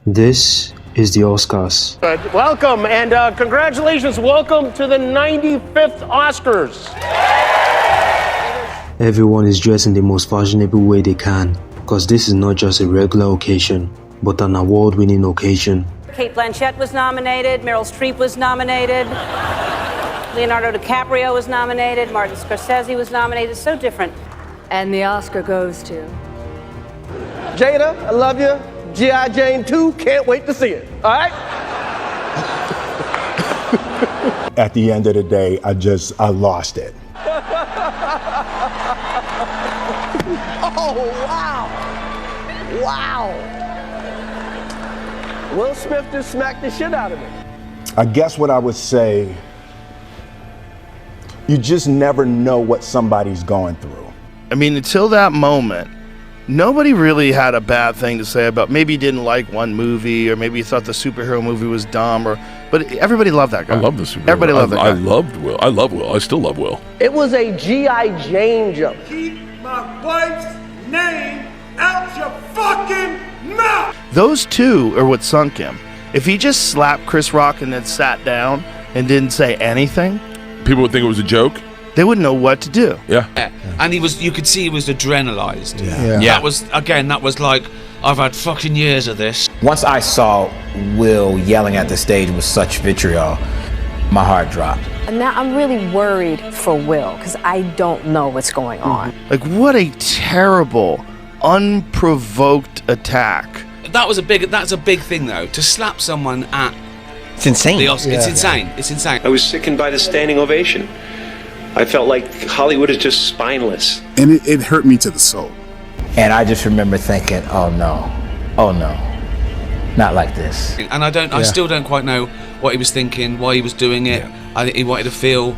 This is the Oscars. Welcome and congratulations. Welcome to the 95th Oscars. Everyone is dressed in the most fashionable way they can, because this is not just a regular occasion, but an award-winning occasion. Kate Blanchett was nominated, Meryl Streep was nominated, Leonardo DiCaprio was nominated, Martin Scorsese was nominated, so different. And the Oscar goes to... Jada, I love you. G.I. Jane 2, can't wait to see it. All right? At the end of the day, I lost it. Oh, wow. Wow. Will Smith just smacked the shit out of me. I guess what I would say, you just never know what somebody's going through. I mean, until that moment, nobody really had a bad thing to say about, maybe didn't like one movie, or maybe thought the superhero movie was dumb, but everybody loved that guy. I love the superhero. Everybody loved that guy. I loved Will. I love Will. I still love Will. It was a G.I. Jane jump. Keep my wife's name out your fucking mouth! Those two are what sunk him. If he just slapped Chris Rock and then sat down and didn't say anything, People would think it was a joke. they wouldn't know what to do. Yeah. And you could see he was adrenalized. Yeah. That was like, I've had fucking years of this. Once I saw Will yelling at the stage with such vitriol, my heart dropped. And now I'm really worried for Will, because I don't know what's going on. Like, what a terrible, unprovoked attack. That's a big thing though, to slap someone at It's insane. the Oscars. It's insane. It's insane. I was sickened by the standing ovation. I felt like Hollywood is just spineless. And it hurt me to the soul. And I just remember thinking, oh no, not like this. And I still don't quite know what he was thinking, why he was doing it. I think he wanted to feel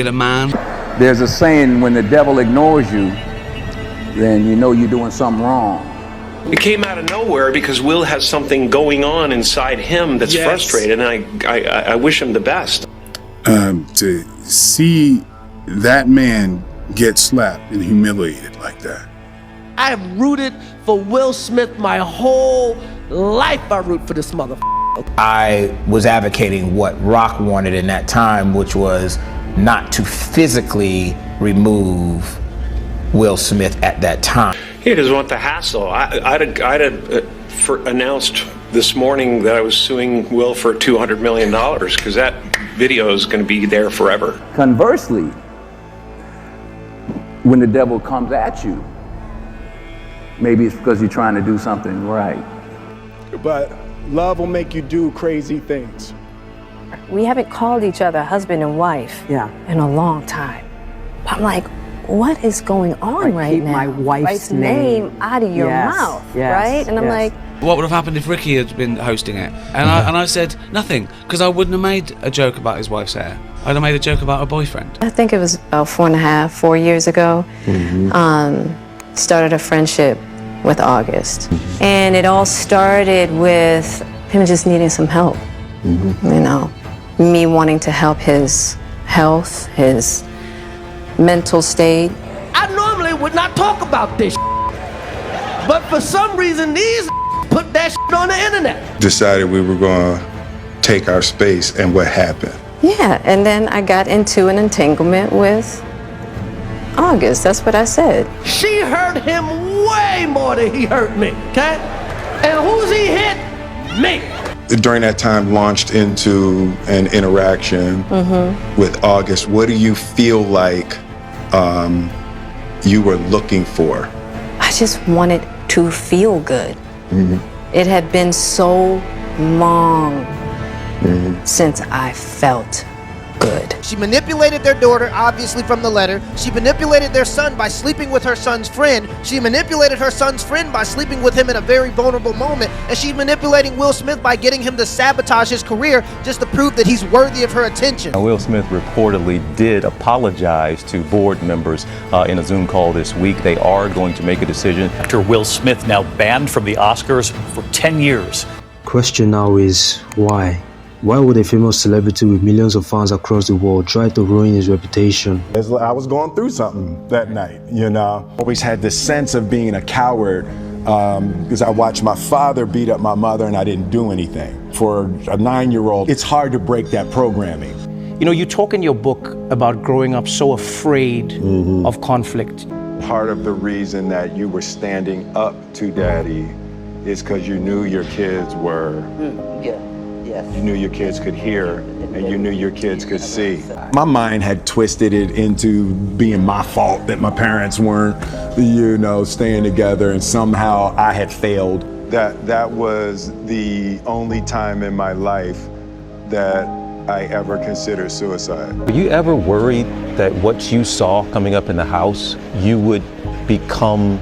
a man. There's a saying, when the devil ignores you, then you know you're doing something wrong. It came out of nowhere because Will has something going on inside him that's frustrated, and I wish him the best. To see that man get slapped and humiliated like that. I have rooted for Will Smith my whole life. I root for this motherfucker. I was advocating what Rock wanted in that time, which was not to physically remove Will Smith at that time. He doesn't want the hassle. I'd announced this morning that I was suing Will for $200 million because that video is going to be there forever. Conversely, when the devil comes at you, maybe it's because you're trying to do something right. But love will make you do crazy things. We haven't called each other husband and wife in a long time. I'm like, what is going on right now? My wife's name out of your mouth, right? And I'm like, What would have happened if Ricky had been hosting it? And I said nothing, because I wouldn't have made a joke about his wife's hair. I'd have made a joke about her boyfriend. I think it was about 4 years ago. Started a friendship with August. And it all started with him just needing some help. You know, me wanting to help his health, his mental state. I normally would not talk about this, but for some reason these put that on the internet. Decided we were going to take our space, and what happened? Yeah, and then I got into an entanglement with August. That's what I said. She hurt him way more than he hurt me, okay? And who's he hit? Me. During that time, launched into an interaction with August. What do you feel like you were looking for? I just wanted to feel good. It had been so long since I felt good. She manipulated their daughter, obviously from the letter. She manipulated their son by sleeping with her son's friend. She manipulated her son's friend by sleeping with him in a very vulnerable moment. And she's manipulating Will Smith by getting him to sabotage his career just to prove that he's worthy of her attention. Will Smith reportedly did apologize to board members in a Zoom call this week. They are going to make a decision. After Will Smith now banned from the Oscars for 10 years. Question now is, why? Why would a famous celebrity with millions of fans across the world try to ruin his reputation? I was going through something that night, you know. Always had this sense of being a coward because I watched my father beat up my mother and I didn't do anything. For a 9-year-old, it's hard to break that programming. You know, you talk in your book about growing up so afraid of conflict. Part of the reason that you were standing up to daddy is because you knew your kids were, you knew your kids could hear and you knew your kids could see. My mind had twisted it into being my fault that my parents weren't, you know, staying together and somehow I had failed. That was the only time in my life that I ever considered suicide. Were you ever worried that what you saw coming up in the house, you would become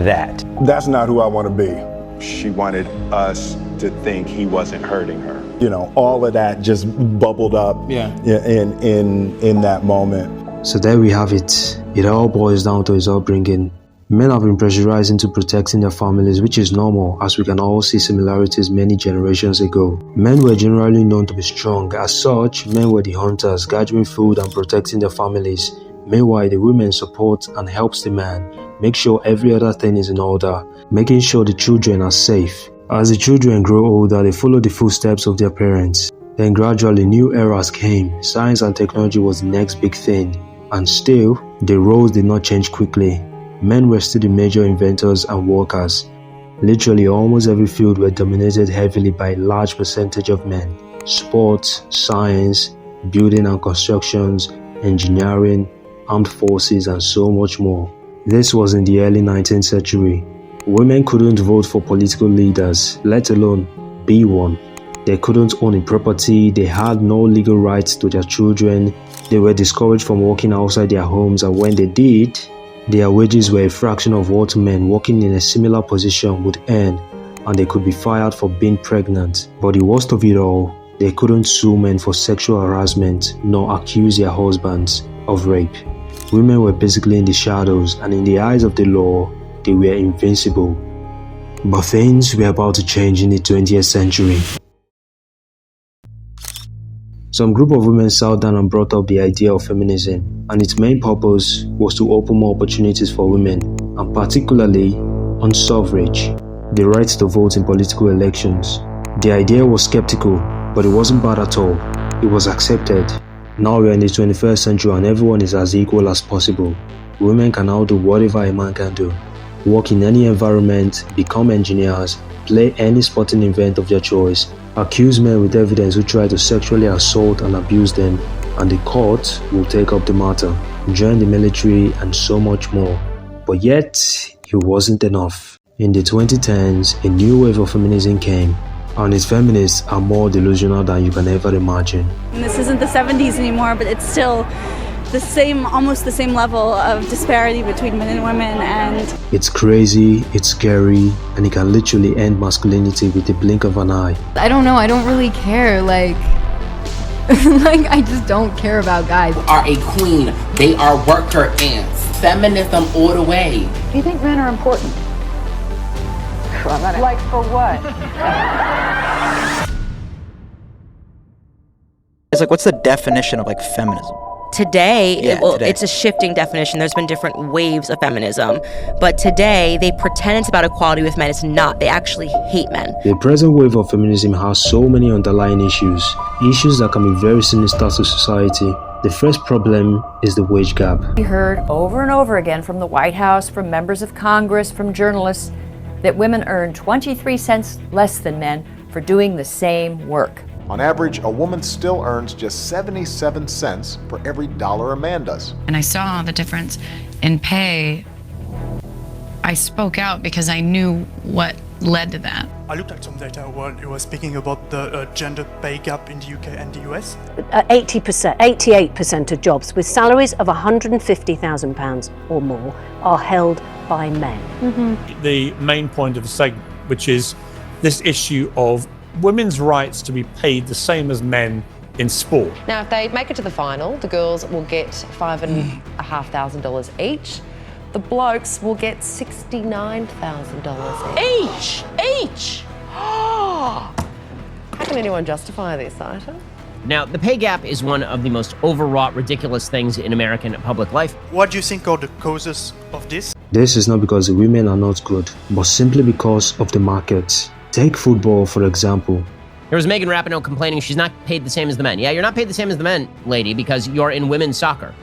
that? That's not who I want to be. She wanted us to think he wasn't hurting her. You know, all of that just bubbled up in that moment. So there we have it. It all boils down to his upbringing. Men have been pressurized into protecting their families, which is normal, as we can all see similarities many generations ago. Men were generally known to be strong. As such, men were the hunters, gathering food and protecting their families. Meanwhile, the women support and helps the man, make sure every other thing is in order, making sure the children are safe. As the children grow older, they follow the footsteps of their parents. Then gradually new eras came. Science and technology was the next big thing. And still, the roles did not change quickly. Men were still the major inventors and workers. Literally almost every field were dominated heavily by a large percentage of men. Sports, science, building and constructions, engineering, armed forces and so much more. This was in the early 19th century. Women couldn't vote for political leaders, let alone be one. They couldn't own a property, they had no legal rights to their children, they were discouraged from working outside their homes, and when they did, their wages were a fraction of what men working in a similar position would earn, and they could be fired for being pregnant. But the worst of it all, they couldn't sue men for sexual harassment nor accuse their husbands of rape. Women were basically in the shadows, and in the eyes of the law, they were invincible. But things were about to change in the 20th century. Some group of women sat down and brought up the idea of feminism, and its main purpose was to open more opportunities for women, and particularly on suffrage, the right to vote in political elections. The idea was skeptical, but it wasn't bad at all. It was accepted. Now we're in the 21st century and everyone is as equal as possible. Women can now do whatever a man can do. Work in any environment, become engineers, play any sporting event of their choice, accuse men with evidence who try to sexually assault and abuse them, and the court will take up the matter, join the military and so much more. But yet, it wasn't enough. In the 2010s, a new wave of feminism came, and its feminists are more delusional than you can ever imagine. And this isn't the 70s anymore, but it's still the same, almost the same level of disparity between men and women, and it's crazy, it's scary, and it can literally end masculinity with the blink of an eye. I don't know, I don't really care, like I just don't care about guys. Are a queen, they are worker ants. Feminism all the way. Do you think men are important? Like for what? It's like, what's the definition of like feminism? Today, today, it's a shifting definition. There's been different waves of feminism. But today, they pretend it's about equality with men. It's not. They actually hate men. The present wave of feminism has so many underlying issues that can be very sinister to society. The first problem is the wage gap. We heard over and over again from the White House, from members of Congress, from journalists, that women earn 23 cents less than men for doing the same work. On average, a woman still earns just 77 cents for every dollar a man does. And I saw the difference in pay. I spoke out because I knew what led to that. I looked at some data while you were speaking about the gender pay gap in the UK and the US. 88% of jobs with salaries of £150,000 or more are held by men. Mm-hmm. The main point of the segment, which is this issue of women's rights to be paid the same as men in sport. Now, if they make it to the final, the girls will get $5,500 each. The blokes will get $69,000 each. How can anyone justify this item? Now, the pay gap is one of the most overwrought, ridiculous things in American public life. What do you think are the causes of this? This is not because the women are not good, but simply because of the market. Take football, for example. There was Megan Rapinoe complaining she's not paid the same as the men. Yeah, you're not paid the same as the men, lady, because you're in women's soccer,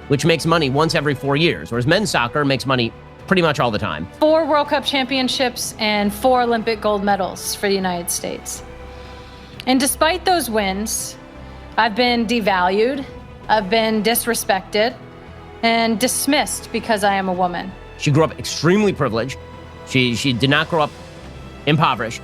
which makes money once every 4 years, whereas men's soccer makes money pretty much all the time. 4 World Cup championships and 4 Olympic gold medals for the United States. And despite those wins, I've been devalued, I've been disrespected, and dismissed because I am a woman. She grew up extremely privileged. She did not grow up impoverished.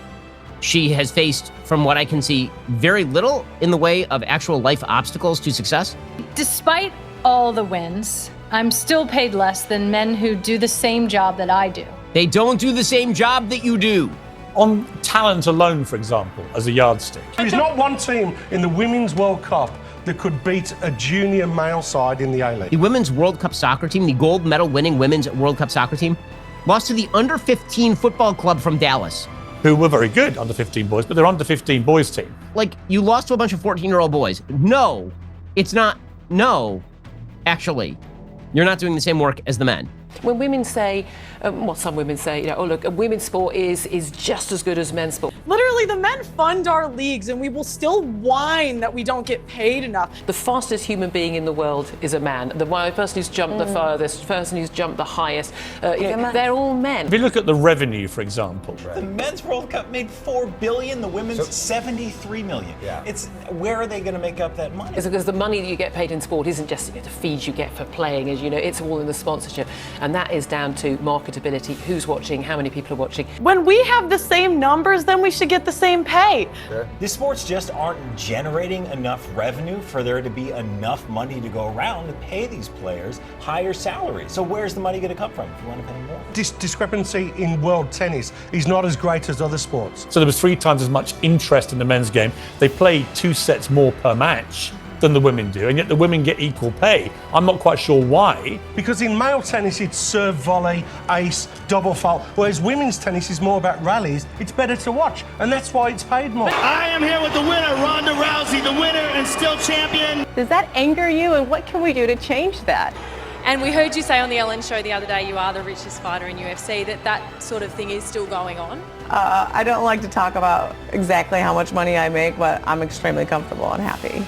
She has faced, from what I can see, very little in the way of actual life obstacles to success. Despite all the wins, I'm still paid less than men who do the same job that I do. They don't do the same job that you do. On talent alone, for example, as a yardstick. There's not one team in the Women's World Cup that could beat a junior male side in the A-League. The Women's World Cup soccer team, the gold medal winning Women's World Cup soccer team, lost to the under-15 football club from Dallas. Who were very good under-15 boys, but they're under-15 boys team. Like, you lost to a bunch of 14-year-old boys. No, it's not. No, actually, you're not doing the same work as the men. When women say, some women say, oh look, women's sport is just as good as men's sport. Literally, the men fund our leagues and we will still whine that we don't get paid enough. The fastest human being in the world is a man. The person who's jumped the furthest, person who's jumped the highest, they're all men. If you look at the revenue, for example. The men's World Cup made $4 billion, the women's $73 million. Yeah. Where are they going to make up that money? It's because the money that you get paid in sport isn't just the fees you get for playing, as you know, it's all in the sponsorship. And that is down to marketability, who's watching, how many people are watching. When we have the same numbers, then we should get the same pay. Sure. The sports just aren't generating enough revenue for there to be enough money to go around to pay these players higher salaries. So where's the money going to come from if you want to pay more? This discrepancy in world tennis is not as great as other sports. So there was 3 times as much interest in the men's game. They played 2 sets more per match than the women do, and yet the women get equal pay. I'm not quite sure why. Because in male tennis, it's serve, volley, ace, double fault, whereas women's tennis is more about rallies. It's better to watch, and that's why it's paid more. I am here with the winner, Ronda Rousey, the winner and still champion. Does that anger you, and what can we do to change that? And we heard you say on the Ellen show the other day you are the richest fighter in UFC, that sort of thing is still going on. I don't like to talk about exactly how much money I make, but I'm extremely comfortable and happy.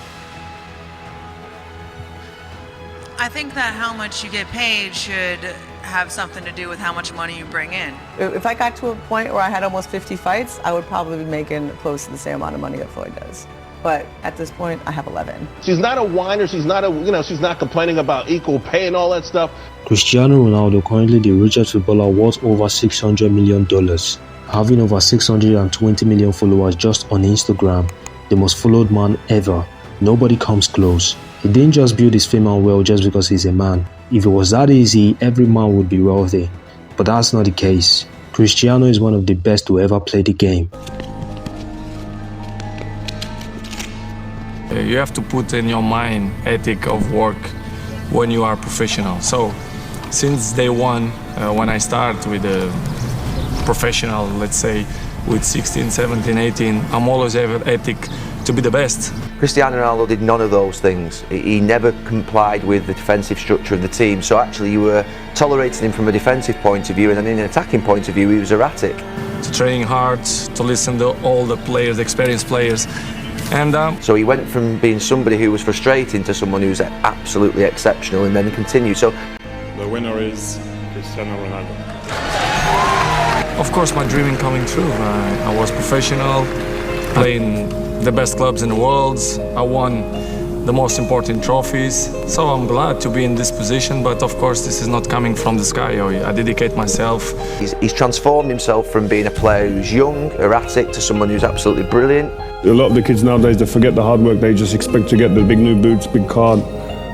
I think that how much you get paid should have something to do with how much money you bring in. If I got to a point where I had almost 50 fights, I would probably be making close to the same amount of money that Floyd does. But at this point, I have 11. She's not a whiner. She's not she's not complaining about equal pay and all that stuff. Cristiano Ronaldo, currently the richest footballer, worth over $600 million, having over 620 million followers just on Instagram, the most followed man ever. Nobody comes close. He didn't just build his fame and wealth just because he's a man. If it was that easy, every man would be wealthy. But that's not the case. Cristiano is one of the best to ever play the game. You have to put in your mind ethic of work when you are professional. So since day one, when I start with a professional, let's say with 16, 17, 18, I'm always have ethic to be the best. Cristiano Ronaldo did none of those things. He never complied with the defensive structure of the team, so actually you were tolerating him from a defensive point of view, and then in an attacking point of view he was erratic. To train hard, to listen to all the players, the experienced players. And so he went from being somebody who was frustrating to someone who's absolutely exceptional, and then continued. So the winner is Cristiano Ronaldo. Of course, my dream coming true. I was professional, playing the best clubs in the world. I won the most important trophies. So I'm glad to be in this position, but of course this is not coming from the sky. I dedicate myself. He's transformed himself from being a player who's young, erratic, to someone who's absolutely brilliant. A lot of the kids nowadays, they forget the hard work. They just expect to get the big new boots, big car,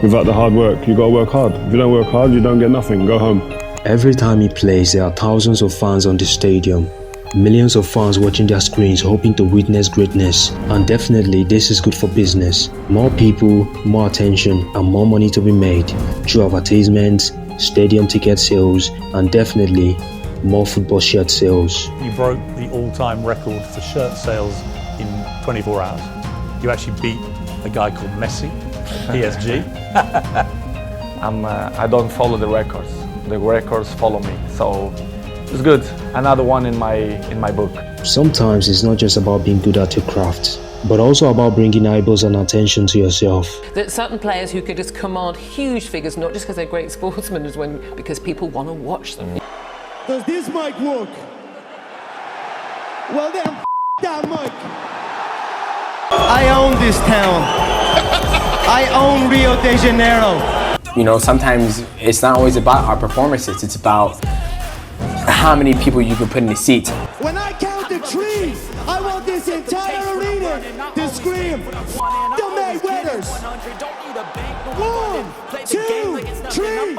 without the hard work. You gotta work hard. If you don't work hard, you don't get nothing. Go home. Every time he plays, there are thousands of fans on the stadium. Millions of fans watching their screens hoping to witness greatness, and definitely this is good for business. More people, more attention, and more money to be made through advertisements, stadium ticket sales, and definitely more football shirt sales. You broke the all-time record for shirt sales in 24 hours. You actually beat a guy called Messi, PSG. I don't follow the records. The records follow me. So it's good. Another one in my book. Sometimes it's not just about being good at your craft, but also about bringing eyeballs and attention to yourself. There's certain players who could just command huge figures, not just because they're great sportsmen, because people want to watch them. Does this mic work? Well then, that mic. I own this town. I own Rio de Janeiro. You know, sometimes it's not always about our performances, it's about how many people you can put in the seat. When I count the trees, I want this entire arena to scream, the Mayweathers. 1, 2, 3.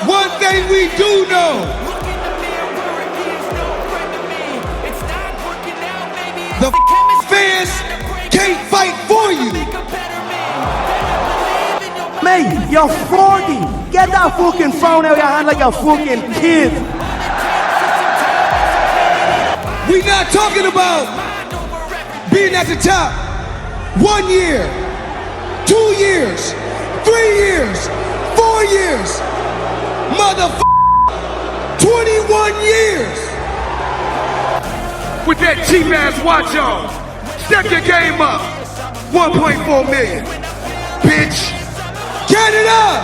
One thing we do know. The fans can't fight for you. Mate, you're 40. Get that fucking phone out of your hand like a fucking kid. We're not talking about being at the top 1 year, 2 years, 3 years, 4 years, motherfucker, 21 years. With that cheap ass watch on, step your game up. 1.4 million, bitch. Canada!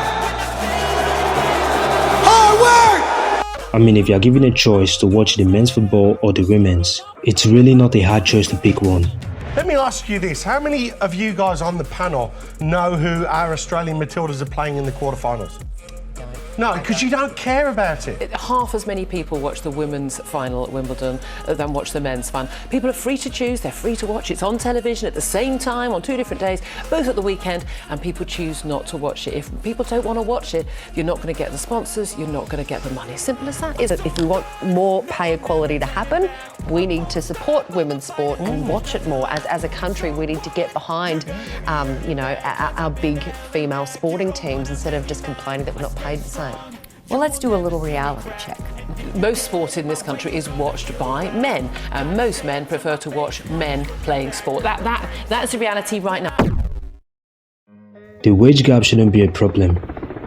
Hard work! I mean, if you're given a choice to watch the men's football or the women's, it's really not a hard choice to pick one. Let me ask you this. How many of you guys on the panel know who our Australian Matildas are playing in the quarterfinals? No, because you don't care about it. Half as many people watch the women's final at Wimbledon than watch the men's final. People are free to choose, they're free to watch. It's on television at the same time on 2 different days, both at the weekend, and people choose not to watch it. If people don't want to watch it, you're not going to get the sponsors, you're not going to get the money. Simple as that. If we want more pay equality to happen, we need to support women's sport and watch it more. As a country, we need to get behind, our big female sporting teams instead of just complaining that we're not paid the same. Well, let's do a little reality check. Most sport in this country is watched by men, and most men prefer to watch men playing sport. That's the reality right now. The wage gap shouldn't be a problem.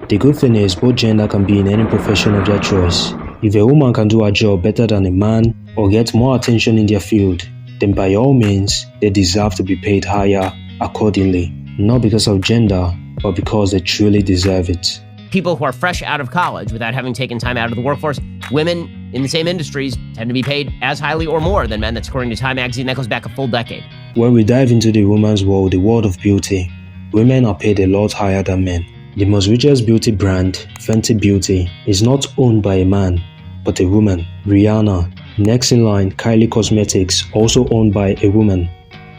The good thing is both gender can be in any profession of their choice. If a woman can do her job better than a man or get more attention in their field, then by all means, they deserve to be paid higher accordingly. Not because of gender, but because they truly deserve it. People who are fresh out of college without having taken time out of the workforce, women in the same industries tend to be paid as highly or more than men. That's according to Time magazine. That goes back a full decade. When we dive into the woman's world, the world of beauty, women are paid a lot higher than men. The most richest beauty brand, Fenty Beauty, is not owned by a man, but a woman, Rihanna. Next in line, Kylie Cosmetics, also owned by a woman,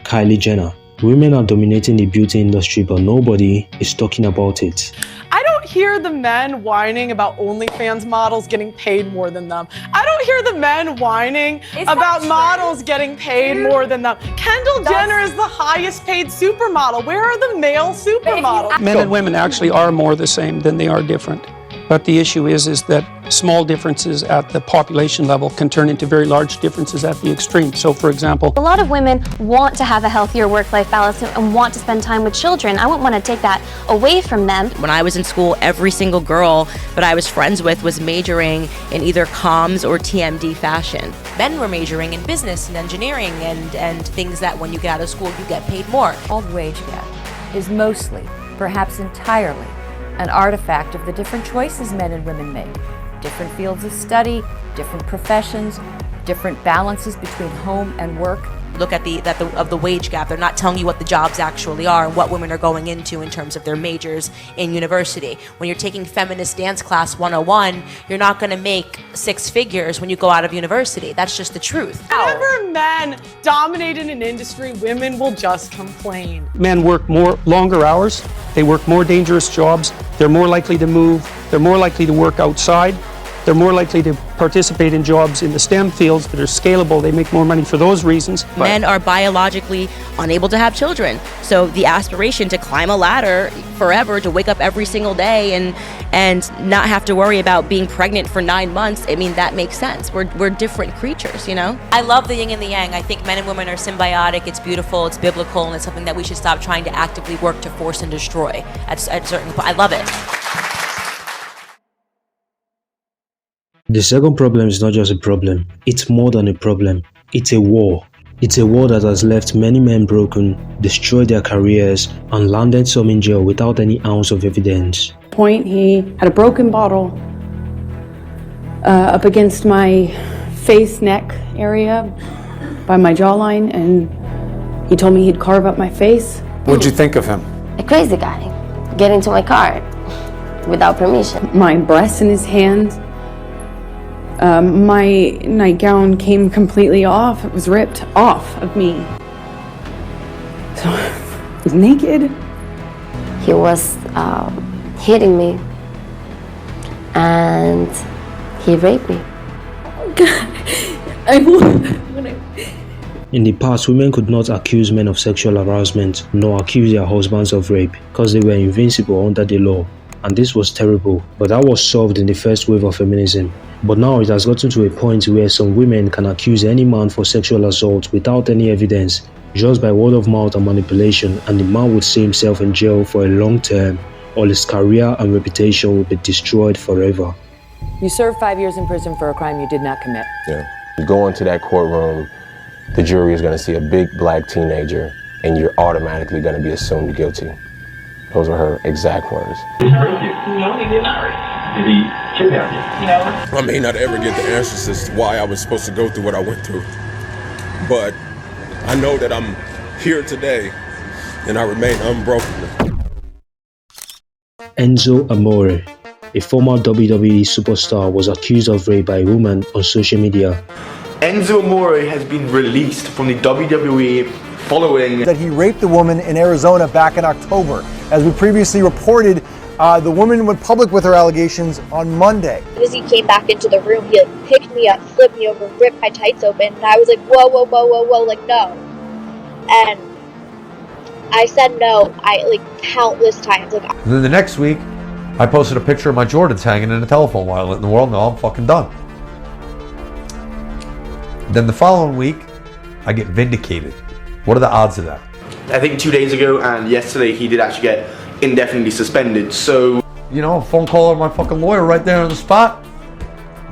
Kylie Jenner. Women are dominating the beauty industry, but nobody is talking about it. I don't hear the men whining about OnlyFans models getting paid more than them. I don't hear the men whining about models getting paid more than them. Kendall Jenner is the highest paid supermodel. Where are the male supermodels? Men and women actually are more the same than they are different. But the issue is that small differences at the population level can turn into very large differences at the extreme. So, for example, a lot of women want to have a healthier work-life balance and want to spend time with children. I wouldn't want to take that away from them. When I was in school, every single girl that I was friends with was majoring in either comms or TMD fashion. Men were majoring in business and engineering and things that when you get out of school, you get paid more. All the wage gap is mostly, perhaps entirely, an artifact of the different choices men and women make. Different fields of study, different professions, different balances between home and work. Look at the wage gap. They're not telling you what the jobs actually are and what women are going into in terms of their majors in university. When you're taking feminist dance class 101, you're not going to make 6 figures when you go out of university. That's just the truth. Whenever men dominate in an industry, women will just complain. Men work longer hours, they work more dangerous jobs, they're more likely to move, they're more likely to work outside, They're more likely to participate in jobs in the STEM fields that are scalable. They make more money for those reasons. Men are biologically unable to have children. So the aspiration to climb a ladder forever, to wake up every single day and not have to worry about being pregnant for 9 months, I mean, that makes sense. We're different creatures, you know? I love the yin and the yang. I think men and women are symbiotic. It's beautiful, it's biblical, and it's something that we should stop trying to actively work to force and destroy at certain point. I love it. The second problem is not just a problem, it's more than a problem. It's a war. It's a war that has left many men broken, destroyed their careers, and landed some in jail without any ounce of evidence. He had a broken bottle up against my face, neck area by my jawline, and he told me he'd carve up my face. What'd you think of him? A crazy guy. Get into my car without permission. My breasts in his hands. My nightgown came completely off. It was ripped off of me. So I was naked. He was hitting me and he raped me. In the past, women could not accuse men of sexual harassment nor accuse their husbands of rape because they were invincible under the law, and this was terrible, but that was solved in the first wave of feminism. But now it has gotten to a point where some women can accuse any man for sexual assault without any evidence, just by word of mouth and manipulation, and the man would see himself in jail for a long term, or his career and reputation will be destroyed forever. You served 5 years in prison for a crime you did not commit. Yeah. You go into that courtroom, the jury is going to see a big black teenager, and you're automatically going to be assumed guilty. Those were her exact words. I may not ever get the answers as to why I was supposed to go through what I went through, but I know that I'm here today and I remain unbroken. Enzo Amore, a former WWE superstar, was accused of rape by a woman on social media. Enzo Amore has been released from the WWE following that he raped a woman in Arizona back in October. As we previously reported, the woman went public with her allegations on Monday. As he came back into the room, he picked me up, flipped me over, ripped my tights open, and I was like, whoa, whoa, whoa, whoa, whoa, like, no. And I said no, countless times. And then the next week, I posted a picture of my Jordans hanging in a telephone wire in the world. Now I'm fucking done. Then the following week, I get vindicated. What are the odds of that? I think 2 days ago and yesterday he did actually get indefinitely suspended, so... You know, a phone call of my fucking lawyer right there on the spot.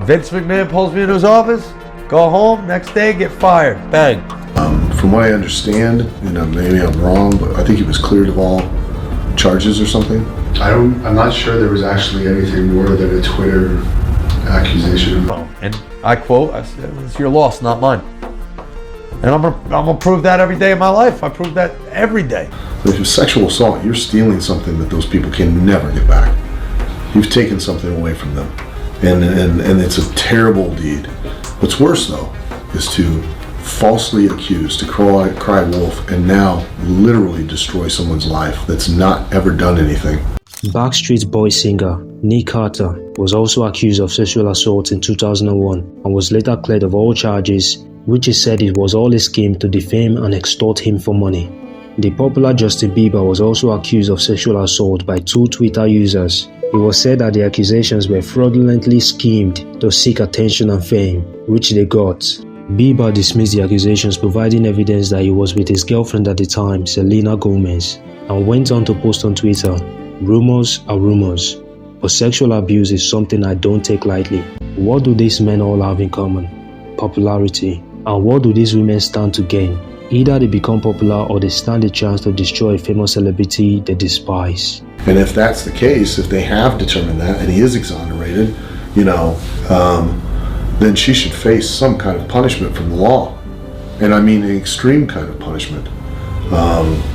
Vince McMahon pulls me into his office, go home, next day, get fired, bang. From what I understand, maybe I'm wrong, but I think he was cleared of all charges or something. I'm not sure there was actually anything more than a Twitter accusation. And I quote, I said, it's your loss, not mine. And I'm gonna prove that every day of my life. I prove that every day. If it's sexual assault, you're stealing something that those people can never get back. You've taken something away from them. And it's a terrible deed. What's worse though, is to falsely accuse, to cry wolf, and now literally destroy someone's life that's not ever done anything. Backstreet Boys singer Nick Carter was also accused of sexual assault in 2001 and was later cleared of all charges, which he said it was all a scheme to defame and extort him for money. The popular Justin Bieber was also accused of sexual assault by 2 Twitter users. It was said that the accusations were fraudulently schemed to seek attention and fame, which they got. Bieber dismissed the accusations, providing evidence that he was with his girlfriend at the time, Selena Gomez, and went on to post on Twitter, "Rumors are rumors, but sexual abuse is something I don't take lightly." What do these men all have in common? Popularity. And what do these women stand to gain? Either they become popular or they stand a chance to destroy a famous celebrity they despise. And if that's the case, if they have determined that and he is exonerated, then she should face some kind of punishment from the law. And I mean an extreme kind of punishment,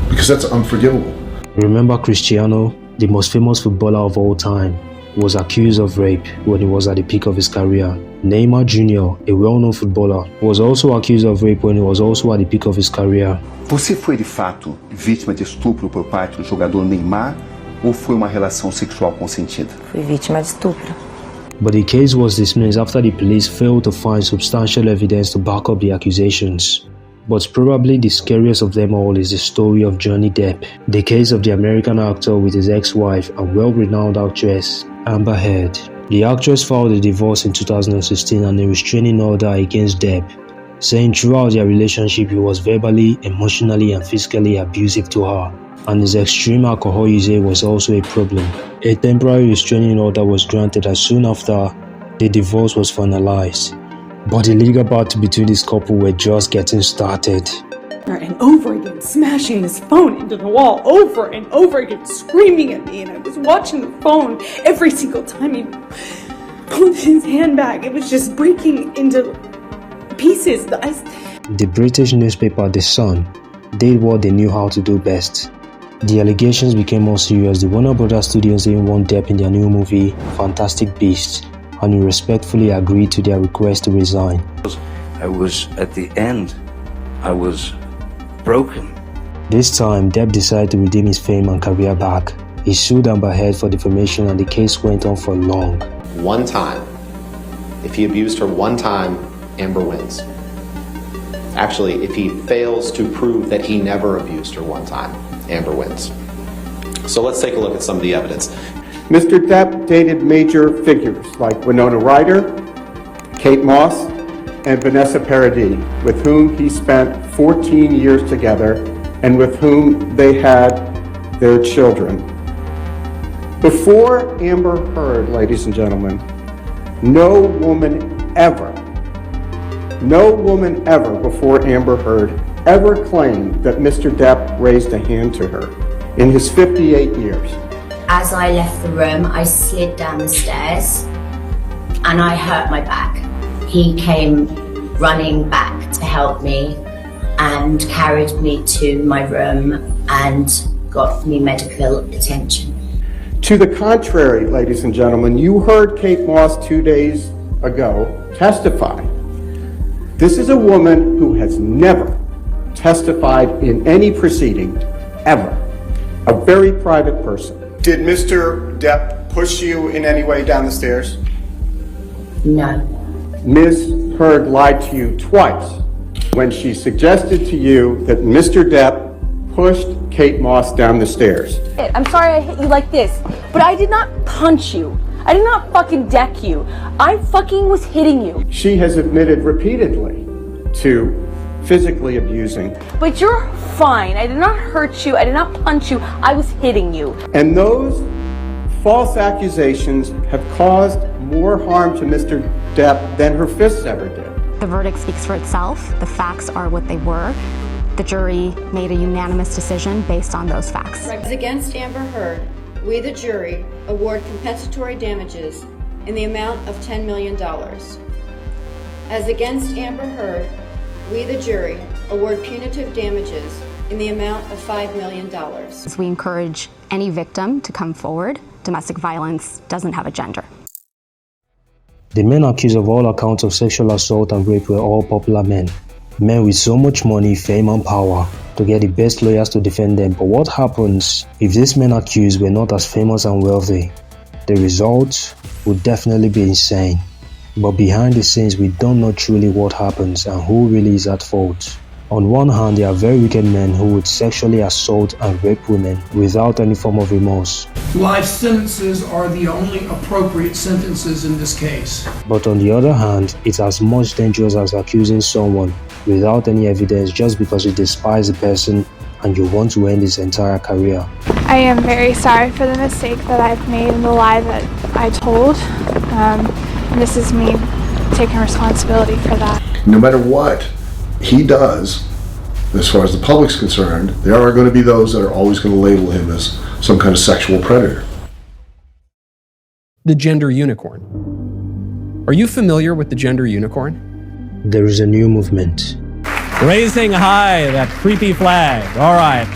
because that's unforgivable. Remember Cristiano, the most famous footballer of all time, was accused of rape when he was at the peak of his career. Neymar Jr., a well-known footballer, was also accused of rape when he was also at the peak of his career. Você foi de fato vítima de estupro por parte do jogador Neymar ou foi uma relação sexual consentida? Fui vítima de estupro. But the case was dismissed after the police failed to find substantial evidence to back up the accusations. But probably the scariest of them all is the story of Johnny Depp, the case of the American actor with his ex-wife and well-renowned actress, Amber Heard. The actress filed a divorce in 2016 and a restraining order against Depp, saying throughout their relationship he was verbally, emotionally and physically abusive to her, and his extreme alcohol usage was also a problem. A temporary restraining order was granted as soon after the divorce was finalized. But the legal battle between this couple were just getting started. And over again, smashing his phone into the wall over and over again, screaming at me, and I was watching the phone every single time he pulled his hand back. It was just breaking into pieces. The British newspaper The Sun did what they knew how to do best. The allegations became more serious. The Warner Brothers Studios didn't want Depp in their new movie, Fantastic Beasts, and he respectfully agreed to their request to resign. I was at the end. I was broken. This time, Depp decided to redeem his fame and career back. He sued Amber Heard for defamation and the case went on for long. One time. If he abused her one time, Amber wins. Actually, if he fails to prove that he never abused her one time, Amber wins. So let's take a look at some of the evidence. Mr. Depp dated major figures like Winona Ryder, Kate Moss, and Vanessa Paradis, with whom he spent 14 years together and with whom they had their children. Before Amber Heard, ladies and gentlemen, no woman ever before Amber Heard ever claimed that Mr. Depp raised a hand to her in his 58 years. As I left the room, I slid down the stairs and I hurt my back. He came running back to help me and carried me to my room and got me medical attention. To the contrary, ladies and gentlemen, you heard Kate Moss 2 days ago testify. This is a woman who has never testified in any proceeding, ever. A very private person. Did Mr. Depp push you in any way down the stairs? No. Ms. Heard lied to you twice when she suggested to you that Mr. Depp pushed Kate Moss down the stairs. I'm sorry I hit you like this, but I did not punch you. I did not fucking deck you. I fucking was hitting you. She has admitted repeatedly to physically abusing. But you're fine. I did not hurt you. I did not punch you. I was hitting you. And those false accusations have caused more harm to Mr. Depp than her fists ever did. The verdict speaks for itself. The facts are what they were. The jury made a unanimous decision based on those facts. As against Amber Heard, we, the jury, award compensatory damages in the amount of $10 million. As against Amber Heard, we, the jury, award punitive damages in the amount of $5 million. We encourage any victim to come forward. Domestic violence doesn't have a gender. The men accused of all accounts of sexual assault and rape were all popular men. Men with so much money, fame and power to get the best lawyers to defend them. But what happens if these men accused were not as famous and wealthy? The result would definitely be insane. But behind the scenes, we don't know truly what happens and who really is at fault. On one hand, there are very wicked men who would sexually assault and rape women without any form of remorse. Life sentences are the only appropriate sentences in this case. But on the other hand, it's as much dangerous as accusing someone without any evidence just because you despise the person and you want to end his entire career. I am very sorry for the mistake that I've made and the lie that I told. And this is me taking responsibility for that. No matter what he does, as far as the public's concerned, there are going to be those that are always going to label him as some kind of sexual predator. The gender unicorn. Are you familiar with the gender unicorn? There is a new movement. Raising high that creepy flag. All right.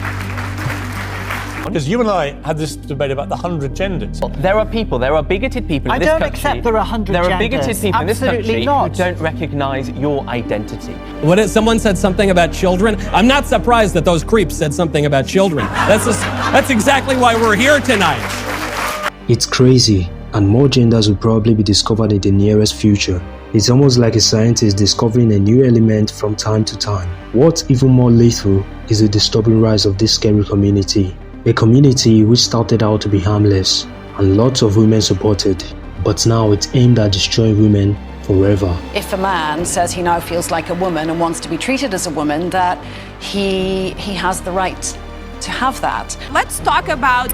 Because you and I had this debate about the 100 genders. There are bigoted people in this country. I don't accept there are 100 genders. There are bigoted people in this country not. who don't recognise your identity. When someone said something about children, I'm not surprised that those creeps said something about children. That's exactly why we're here tonight. It's crazy. and more genders will probably be discovered in the nearest future. It's almost like a scientist discovering a new element from time to time. What's even more lethal is the disturbing rise of this scary community. A community which started out to be harmless and lots of women supported, but now it's aimed at destroying women forever. If a man says he now feels like a woman and wants to be treated as a woman, that he has the right to have that. Let's talk about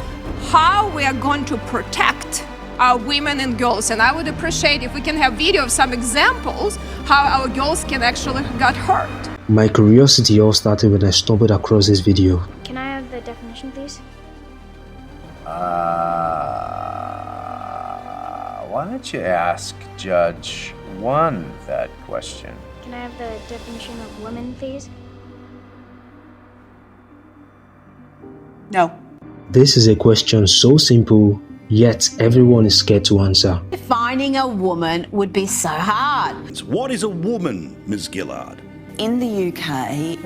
how we are going to protect our women and girls, and I would appreciate if we can have video of some examples how our girls can actually got hurt. My curiosity all started when I stumbled across this video. Can I have the definition, please? Why don't you ask Judge 1 that question? Can I have the definition of woman, please? No. This is a question so simple, yet everyone is scared to answer. Defining a woman would be so hard. What is a woman, Ms. Gillard? In the UK,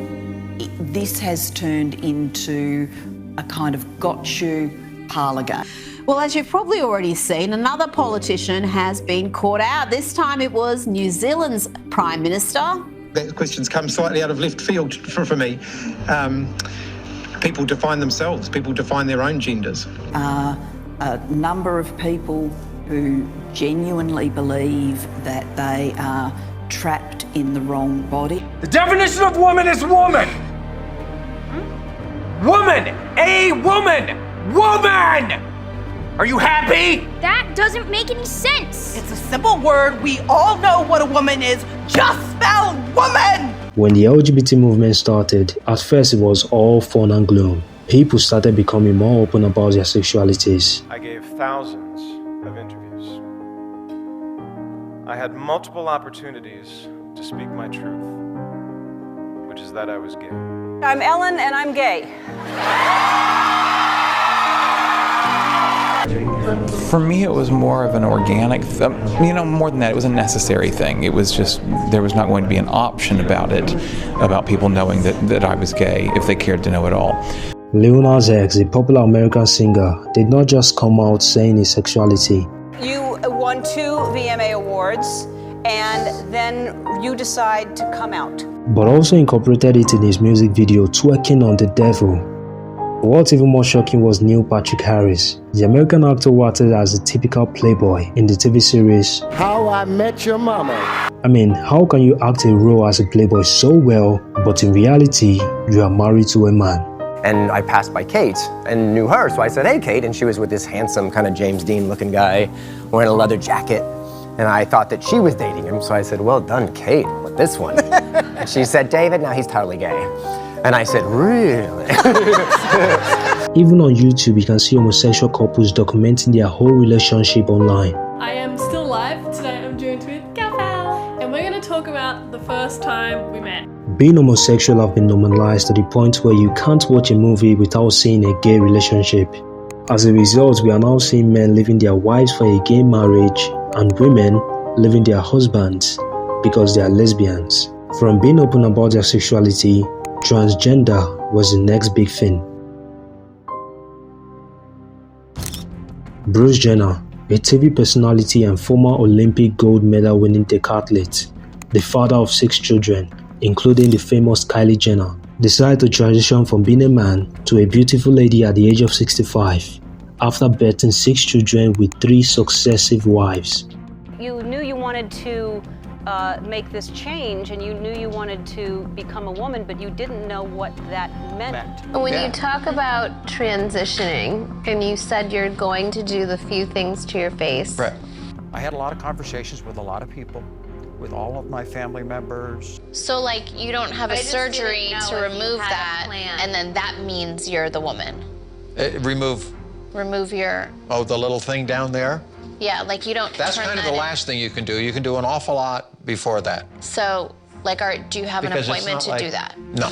this has turned into a kind of got you parlour game. Well, as you've probably already seen, another politician has been caught out. This time it was New Zealand's Prime Minister. That question's come slightly out of left field for me. People define themselves, people define their own genders. A number of people who genuinely believe that they are trapped in the wrong body. The definition of woman is woman! Woman! A woman! Woman! Are you happy? That doesn't make any sense. It's a simple word. We all know what a woman is. Just spell woman! When the LGBT movement started, at first it was all fun and gloom. People started becoming more open about their sexualities. I gave thousands of interviews. I had multiple opportunities to speak my truth, which is that I was gay. I'm Ellen and I'm gay. For me, it was more of an organic, more than that, it was a necessary thing. It was just, there was not going to be an option about it, about people knowing that I was gay, if they cared to know at all. Lil Nas X, a popular American singer, did not just come out saying his sexuality. You won 2 VMA awards, and then you decide to come out. But also incorporated it in his music video, Twerking on the Devil. What's even more shocking was Neil Patrick Harris, the American actor who acted as a typical playboy in the TV series How I Met Your Mama. I mean, how can you act a role as a playboy so well, but in reality, you are married to a man? And I passed by Kate and knew her, so I said, hey, Kate, and she was with this handsome kind of James Dean looking guy wearing a leather jacket, and I thought that she was dating him, so I said, well done, Kate, with this one. And she said, David, now he's totally gay. And I said, really? Even on YouTube, you can see homosexual couples documenting their whole relationship online. I am still live. Today I'm joined with Gafal, and we're going to talk about the first time we met. Being homosexual have been normalized to the point where you can't watch a movie without seeing a gay relationship. As a result, we are now seeing men leaving their wives for a gay marriage and women leaving their husbands because they are lesbians. From being open about their sexuality, transgender was the next big thing. Bruce Jenner, a TV personality and former Olympic gold medal winning decathlete, the father of 6 children, including the famous Kylie Jenner, decided to transition from being a man to a beautiful lady at the age of 65, after birthing 6 children with 3 successive wives. You knew you wanted to make this change, and you knew you wanted to become a woman, but you didn't know what that meant. When you talk about transitioning, and you said you're going to do the few things to your face. Right. I had a lot of conversations with a lot of people, with all of my family members. So like you don't have a surgery to remove that, and then that means you're the woman. Remove your... Oh, the little thing down there? Yeah, like you don't... That's kind of the last thing you can do. You can do an awful lot before that. So, like, do you have an appointment to do that? No.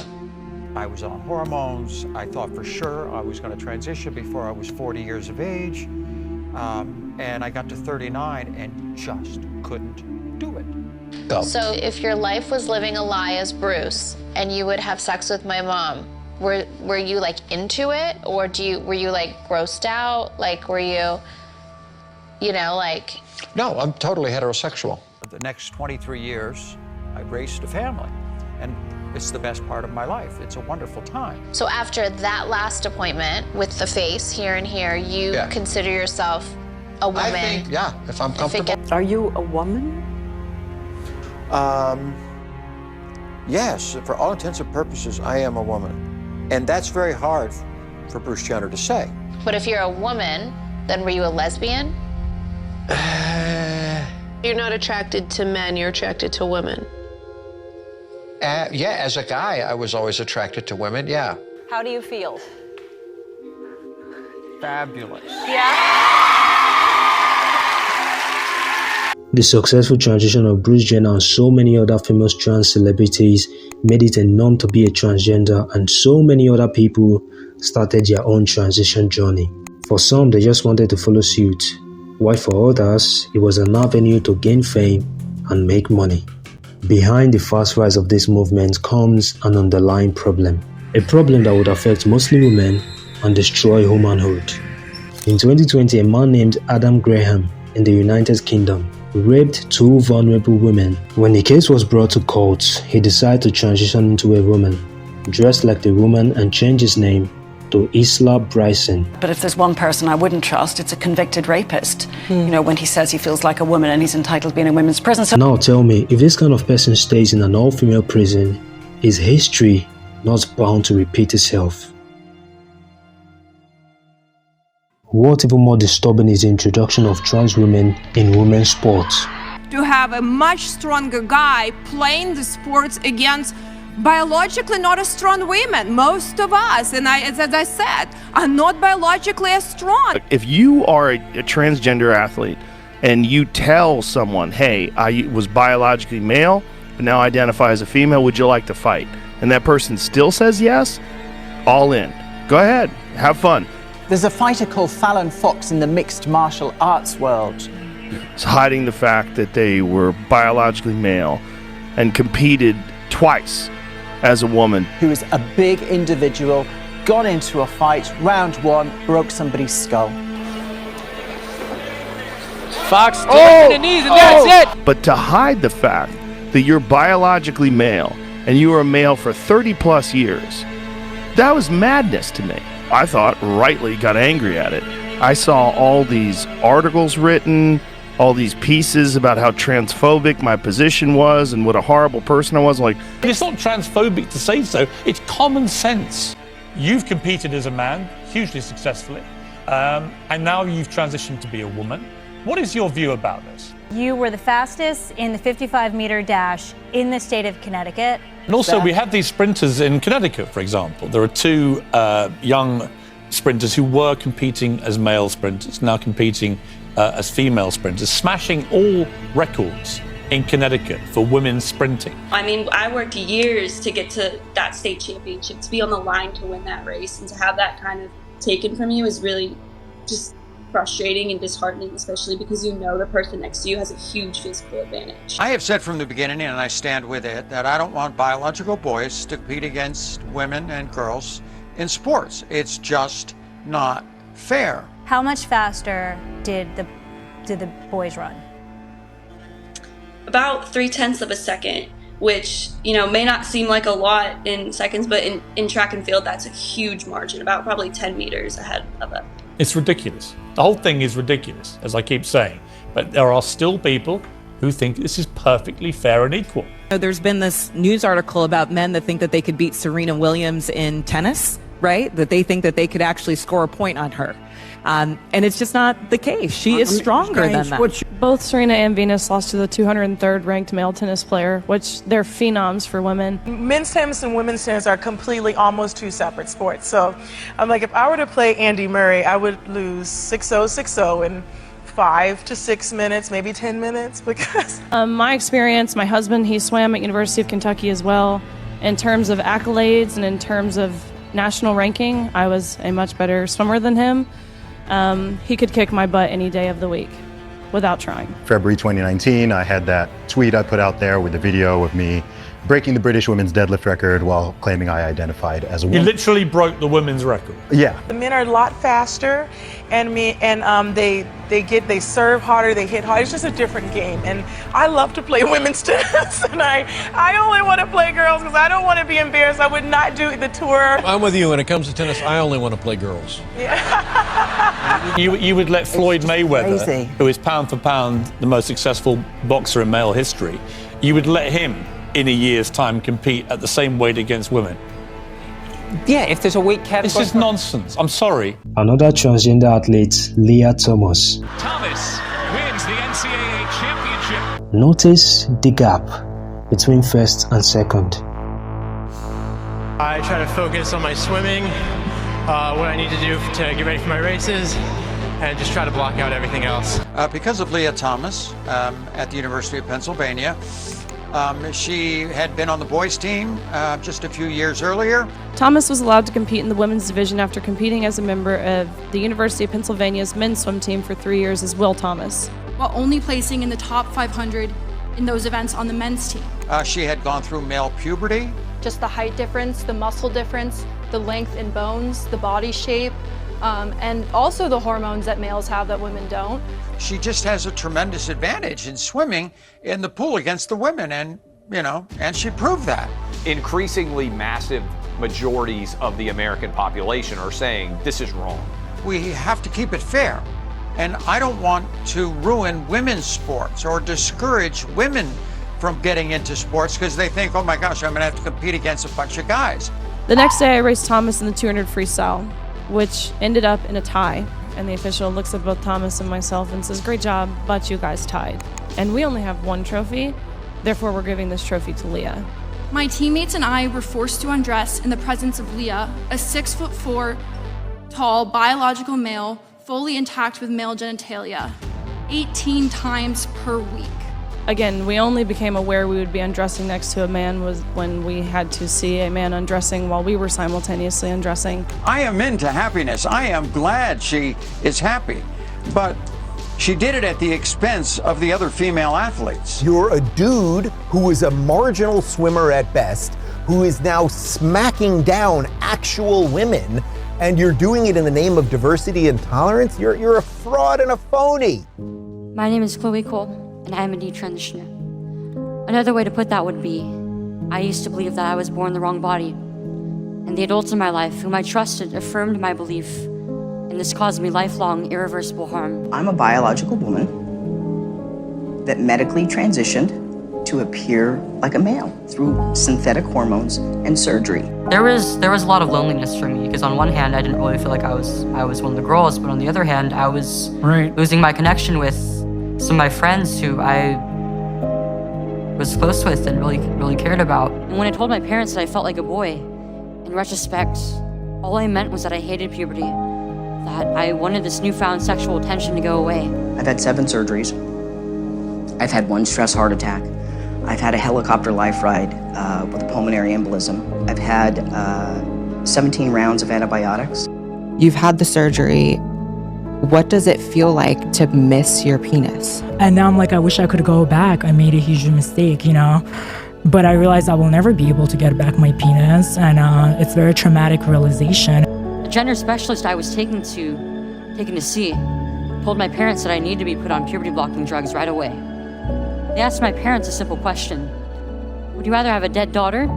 I was on hormones. I thought for sure I was going to transition before I was 40 years of age. And I got to 39 and just couldn't do it. Go. So if your life was living a lie as Bruce, and you would have sex with my mom, were you, like, into it? Or were you, like, grossed out? Like, were you... You know, like... No, I'm totally heterosexual. The next 23 years, I've raised a family, and it's the best part of my life. It's a wonderful time. So after that last appointment with the face here and here, you consider yourself a woman? I think, yeah, if I'm comfortable. Are you a woman? Yes, for all intents and purposes, I am a woman. And that's very hard for Bruce Jenner to say. But if you're a woman, then were you a lesbian? You're not attracted to men, you're attracted to women. Yeah, as a guy, I was always attracted to women, yeah. How do you feel? Fabulous. The successful transition of Bruce Jenner and so many other famous trans celebrities made it a norm to be a transgender, and so many other people started their own transition journey. For some, they just wanted to follow suit, while for others, it was an avenue to gain fame and make money. Behind the fast rise of this movement comes an underlying problem, a problem that would affect mostly women and destroy womanhood. In 2020, a man named Adam Graham in the United Kingdom raped 2 vulnerable women. When the case was brought to court, he decided to transition into a woman, dressed like a woman, and change his name to Isla Bryson. But if there's one person I wouldn't trust, it's a convicted rapist. You know, when he says he feels like a woman and he's entitled to be in a women's prison. So now tell me, if this kind of person stays in an all-female prison, is history not bound to repeat itself? What even more disturbing is the introduction of trans women in women's sports. To have a much stronger guy playing the sports against biologically not as strong women. Most of us, and as I said, are not biologically as strong. If you are a transgender athlete and you tell someone, hey, I was biologically male, but now identify as a female, would you like to fight? And that person still says yes, all in. Go ahead, have fun. There's a fighter called Fallon Fox in the mixed martial arts world. It's hiding the fact that they were biologically male and competed twice as a woman. Who is a big individual, gone into a fight, round 1, broke somebody's skull. Fox to the knees, and that's it! But to hide the fact that you're biologically male and you were a male for 30 plus years, that was madness to me. I thought, rightly got angry at it. I saw all these articles written, all these pieces about how transphobic my position was and what a horrible person I was. Like, it's not transphobic to say so, it's common sense. You've competed as a man, hugely successfully, and now you've transitioned to be a woman. What is your view about this? You were the fastest in the 55-meter dash in the state of Connecticut. And also, we have these sprinters in Connecticut, for example. There are 2 young sprinters who were competing as male sprinters, now competing as female sprinters, smashing all records in Connecticut for women's sprinting. I mean, I worked years to get to that state championship, to be on the line to win that race, and to have that kind of taken from you is really just frustrating and disheartening, especially because you know the person next to you has a huge physical advantage. I have said from the beginning, and I stand with it, that I don't want biological boys to compete against women and girls in sports. It's just not fair. How much faster did the boys run? About 0.3 of a second, which, you know, may not seem like a lot in seconds, but in track and field, that's a huge margin, about probably 10 meters ahead of it. It's ridiculous. The whole thing is ridiculous, as I keep saying. But there are still people who think this is perfectly fair and equal. There's been this news article about men that think that they could beat Serena Williams in tennis, right? That they think that they could actually score a point on her. And it's just not the case. She is stronger than that. Both Serena and Venus lost to the 203rd ranked male tennis player, which they're phenoms for women. Men's tennis and women's tennis are completely almost 2 separate sports. So I'm like, if I were to play Andy Murray, I would lose 6-0, 6-0 in 5 to 6 minutes, maybe 10 minutes, because... My experience, my husband, he swam at University of Kentucky as well. In terms of accolades and in terms of national ranking, I was a much better swimmer than him. He could kick my butt any day of the week. without trying. February 2019, I had that tweet I put out there with the video of me breaking the British women's deadlift record while claiming I identified as a You woman. literally broke the women's record. Yeah. The men are a lot faster, and they serve harder, they hit harder. It's just a different game, and I love to play women's tennis, and I only want to play girls because I don't want to be embarrassed. I would not do the tour. I'm with you when it comes to tennis. I only want to play girls. You would let Floyd Mayweather, Crazy. who is pound for pound the most successful boxer in male history, you would let him in a year's time compete at the same weight against women. Yeah, if there's a weight category. It's just nonsense. I'm sorry. Another transgender athlete, Leah Thomas. Thomas wins the NCAA championship. Notice the gap between first and second. I try to focus on my swimming, what I need to do to get ready for my races, and just try to block out everything else. Because of Leah Thomas at the University of Pennsylvania, she had been on the boys team just a few years earlier. Thomas was allowed to compete in the women's division after competing as a member of the University of Pennsylvania's men's swim team for 3 years as Will Thomas, while only placing in the top 500 in those events on the men's team. She had gone through male puberty. Just the height difference, the muscle difference, the length in bones, the body shape, and also the hormones that males have that women don't. She just has a tremendous advantage in swimming in the pool against the women, and she proved that. Increasingly massive majorities of the American population are saying this is wrong. We have to keep it fair, and I don't want to ruin women's sports or discourage women from getting into sports because they think, oh my gosh, I'm gonna have to compete against a bunch of guys. The next day I raced Thomas in the 200 freestyle, which ended up in a tie. And the official looks at both Thomas and myself and says, "Great job, but you guys tied. And we only have one trophy, therefore we're giving this trophy to Leah." My teammates and I were forced to undress in the presence of Leah, a 6'4" tall biological male, fully intact with male genitalia, 18 times per week. Again, we only became aware we would be undressing next to a man was when we had to see a man undressing while we were simultaneously undressing. I am into happiness. I am glad she is happy, but she did it at the expense of the other female athletes. You're a dude who is a marginal swimmer at best, who is now smacking down actual women, and you're doing it in the name of diversity and tolerance? You're a fraud and a phony. My name is Chloe Cole, and I'm a detransitioner. Another way to put that would be, I used to believe that I was born in the wrong body, and the adults in my life whom I trusted affirmed my belief, and this caused me lifelong, irreversible harm. I'm a biological woman that medically transitioned to appear like a male through synthetic hormones and surgery. There was a lot of loneliness for me, because on one hand, I didn't really feel like I was one of the girls, but on the other hand, I was losing my connection with some of my friends who I was close with and really cared about. And when I told my parents that I felt like a boy, in retrospect, all I meant was that I hated puberty, that I wanted this newfound sexual tension to go away. I've had 7 surgeries. I've had 1 stress heart attack. I've had a helicopter life ride with a pulmonary embolism. I've had 17 rounds of antibiotics. You've had the surgery. What does it feel like to miss your penis? And now I'm like, I wish I could go back. I made a huge mistake, But I realized I will never be able to get back my penis, and it's a very traumatic realization. The gender specialist I was taken to see told my parents that I need to be put on puberty-blocking drugs right away. They asked my parents a simple question: would you rather have a dead daughter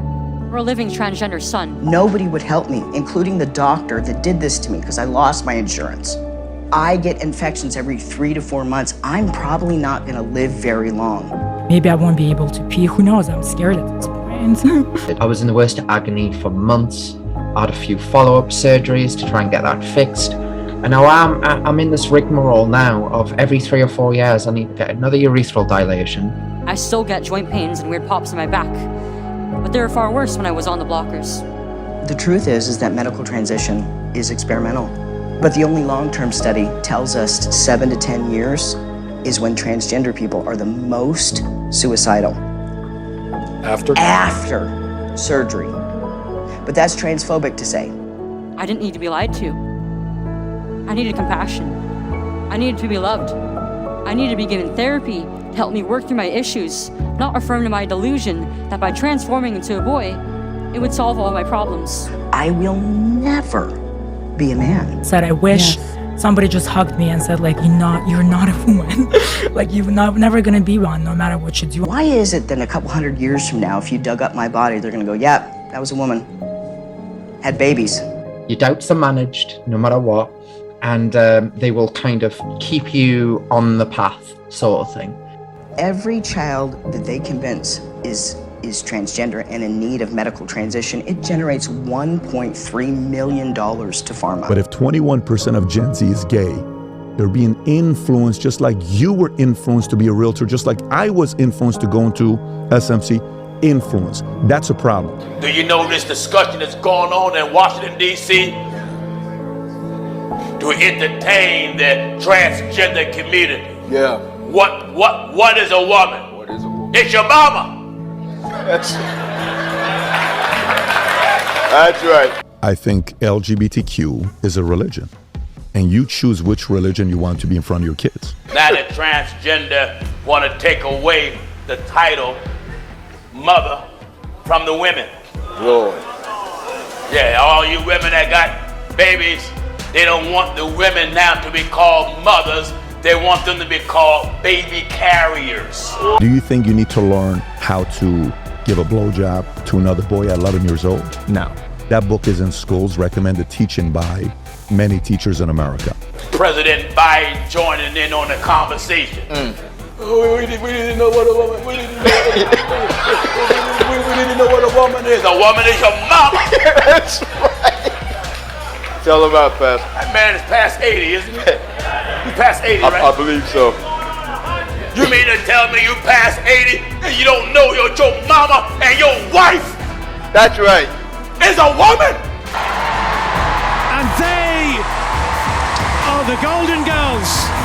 or a living transgender son? Nobody would help me, including the doctor that did this to me because I lost my insurance. I get infections every 3 to 4 months. I'm probably not gonna live very long. Maybe I won't be able to pee. Who knows? I'm scared at this point. I was in the worst agony for months. I had a few follow-up surgeries to try and get that fixed. And now I'm in this rigmarole now of every 3 or 4 years I need to get another urethral dilation. I still get joint pains and weird pops in my back, but they were far worse when I was on the blockers. The truth is that medical transition is experimental. But the only long-term study tells us 7 to 10 years is when transgender people are the most suicidal. After surgery. But that's transphobic to say. I didn't need to be lied to. I needed compassion. I needed to be loved. I need to begin in therapy to help me work through my issues, not affirm to my delusion that by transforming into a boy, it would solve all my problems. I will never be a man. Said, I wish somebody just hugged me and said, like, you're not a woman. Like, you're never gonna be one, no matter what you do. Why is it that a couple hundred years from now, if you dug up my body, they're gonna go, yeah, that was a woman. Had babies. Your doubts are managed no matter what, and they will kind of keep you on the path, sort of thing. Every child that they convince is transgender and in need of medical transition, it generates $1.3 million to pharma. But if 21% of Gen Z is gay, they're being influenced just like you were influenced to be a realtor, just like I was influenced to go into SMC. Influence. That's a problem. Do you know this discussion that's going on in Washington, D.C. to entertain the transgender community? Yeah. What is a woman? What is a woman? It's your mama. That's right. I think LGBTQ is a religion, and you choose which religion you want to be in front of your kids. Now the transgender want to take away the title mother from the women. Lord. Yeah, all you women that got babies, they don't want the women now to be called mothers. They want them to be called baby carriers. Do you think you need to learn how to give a blowjob to another boy at 11 years old? No. That book is in schools, recommended teaching by many teachers in America. President Biden joining in on the conversation. We didn't know what a woman. We didn't know what a woman is. A woman is your mama. That's right. Tell him about Pastor. That man is past 80, isn't he? You past 80, right? I believe so. You mean to tell me you past 80 and you don't know your mama and your wife? That's right. Is a woman. And they are the Golden Girls.